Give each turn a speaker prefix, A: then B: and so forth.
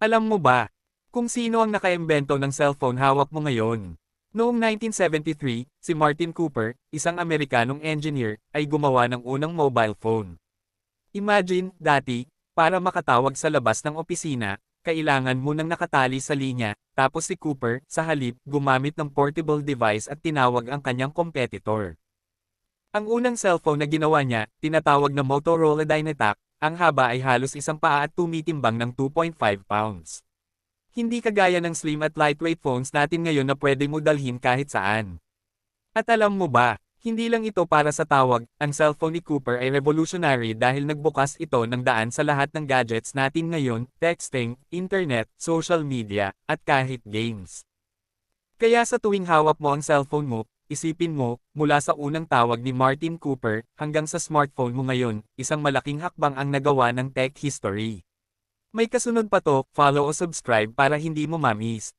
A: Alam mo ba kung sino ang nakaimbento ng cellphone hawak mo ngayon? Noong 1973, si Martin Cooper, isang Amerikanong engineer, ay gumawa ng unang mobile phone. Imagine, dati, para makatawag sa labas ng opisina, kailangan mo nang nakatali sa linya, tapos si Cooper, sa halip, gumamit ng portable device at tinawag ang kanyang competitor. Ang unang cellphone na ginawa niya, tinatawag na Motorola Dynatac, ang haba ay halos isang paa at tumitimbang ng 2.5 pounds. Hindi kagaya ng slim at lightweight phones natin ngayon na pwede mo dalhin kahit saan. At alam mo ba, hindi lang ito para sa tawag, ang cellphone ni Cooper ay revolutionary dahil nagbukas ito ng daan sa lahat ng gadgets natin ngayon, texting, internet, social media, at kahit games. Kaya sa tuwing hawak mo ang cellphone mo, isipin mo, mula sa unang tawag ni Martin Cooper hanggang sa smartphone mo ngayon, isang malaking hakbang ang nagawa ng tech history. May kasunod pa to, follow o subscribe para hindi mo ma-miss.